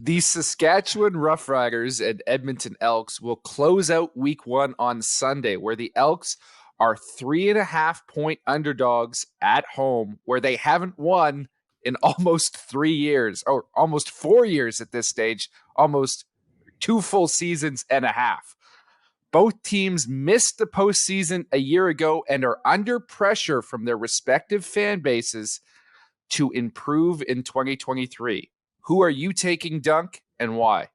The Saskatchewan Roughriders and Edmonton Elks will close out week 1 on Sunday, where the Elks are 3.5-point underdogs at home, where they haven't won in almost 3 years, or almost 4 years at this stage, almost 2 full seasons and a half. Both teams missed the postseason a year ago and are under pressure from their respective fan bases to improve in 2023. Who are you taking, Dunk, and why?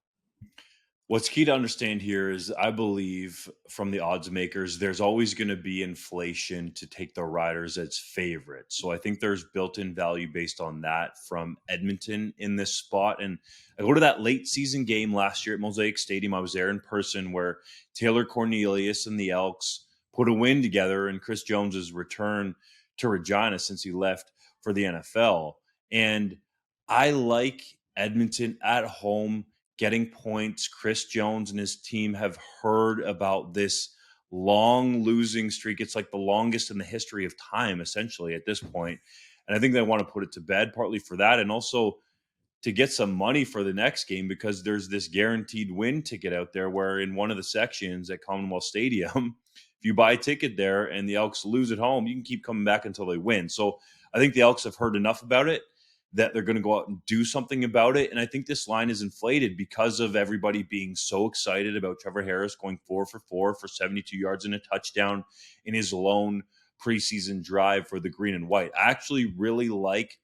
What's key to understand here is I believe from the odds makers, there's always going to be inflation to take the Riders as favorites. So I think there's built-in value based on that from Edmonton in this spot. And I go to that late season game last year at Mosaic Stadium. I was there in person where Taylor Cornelius and the Elks put a win together and Chris Jones's return to Regina since he left for the NFL. And I like Edmonton at home getting points. Chris Jones and his team have heard about this long losing streak. It's like the longest in the history of time, essentially, at this point. And I think they want to put it to bed, partly for that, and also to get some money for the next game, because there's this guaranteed win ticket out there where in one of the sections at Commonwealth Stadium, if you buy a ticket there and the Elks lose at home, you can keep coming back until they win. So I think the Elks have heard enough about it that they're going to go out and do something about it. And I think this line is inflated because of everybody being so excited about Trevor Harris going 4 for 4 for 72 yards and a touchdown in his lone preseason drive for the green and white. I actually really like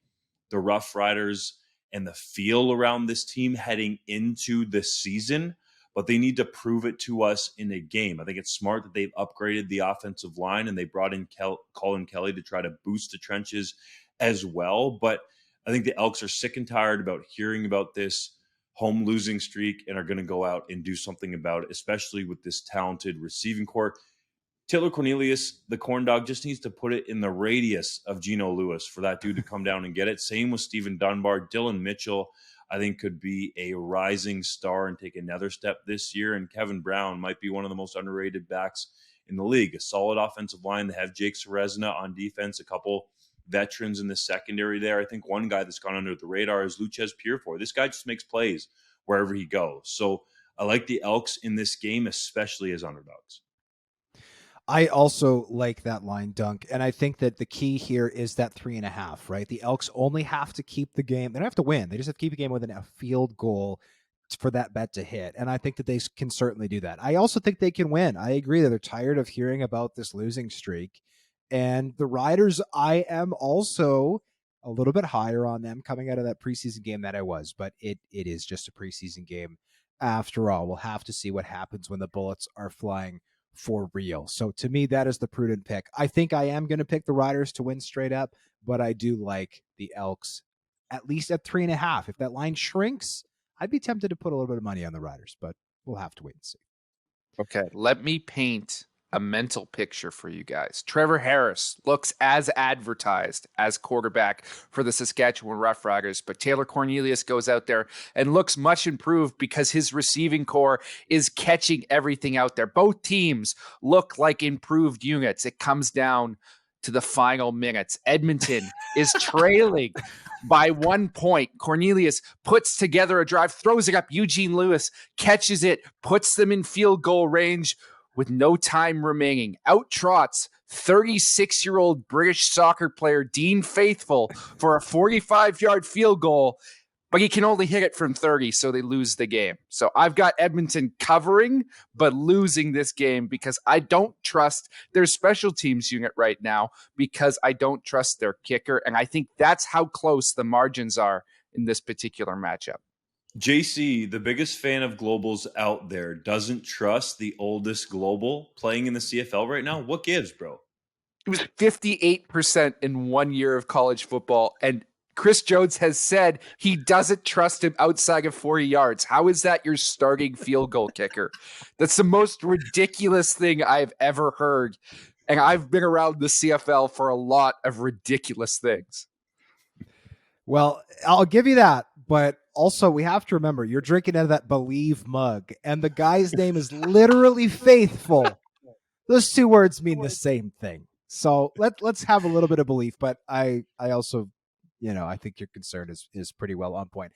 the Rough Riders and the feel around this team heading into this season, but they need to prove it to us in a game. I think it's smart that they've upgraded the offensive line and they brought in Colin Kelly to try to boost the trenches as well. But I think the Elks are sick and tired about hearing about this home losing streak and are going to go out and do something about it, especially with this talented receiving core. Taylor Cornelius, the corn dog, just needs to put it in the radius of Geno Lewis for that dude to come down and get it. Same with Stephen Dunbar. Dylan Mitchell, I think, could be a rising star and take another step this year. And Kevin Brown might be one of the most underrated backs in the league. A solid offensive line. They have Jake Serezna on defense, a couple veterans in the secondary there. I think one guy that's gone under the radar is Luchez Purefoy. This guy just makes plays wherever he goes. So I like the Elks in this game, especially as underdogs. I also like that line, Dunk. And I think that the key here is that 3.5, right? The Elks only have to keep the game. They don't have to win. They just have to keep the game within a field goal for that bet to hit. And I think that they can certainly do that. I also think they can win. I agree that they're tired of hearing about this losing streak. And the Riders, I am also a little bit higher on them coming out of that preseason game that I was, but it is just a preseason game after all. We'll have to see what happens when the bullets are flying for real. So to me, that is the prudent pick. I think I am going to pick the Riders to win straight up, but I do like the Elks at least at 3.5. If that line shrinks, I'd be tempted to put a little bit of money on the Riders, but we'll have to wait and see. Okay, let me paint a mental picture for you guys. Trevor Harris looks as advertised as quarterback for the Saskatchewan Roughriders, but Taylor Cornelius goes out there and looks much improved because his receiving core is catching everything out there. Both teams look like improved units. It comes down to the final minutes. Edmonton is trailing by 1 point. Cornelius puts together a drive, throws it up. Eugene Lewis catches it, puts them in field goal range with no time remaining. Out trots 36-year-old British soccer player Dean Faithful for a 45-yard field goal, but he can only hit it from 30, so they lose the game. So I've got Edmonton covering, but losing this game because I don't trust their special teams unit right now, because I don't trust their kicker, and I think that's how close the margins are in this particular matchup. JC, the biggest fan of globals out there, doesn't trust the oldest global playing in the CFL right now. What gives, bro? It was 58% in 1 year of college football, and Chris Jones has said he doesn't trust him outside of 40 yards. How is that your starting field goal kicker? That's the most ridiculous thing I've ever heard, and I've been around the CFL for a lot of ridiculous things. Well, I'll give you that, but also we have to remember you're drinking out of that Believe mug, and the guy's name is literally Faithful. Those two words mean the same thing. So let's have a little bit of belief, but I also, I think your concern is pretty well on point.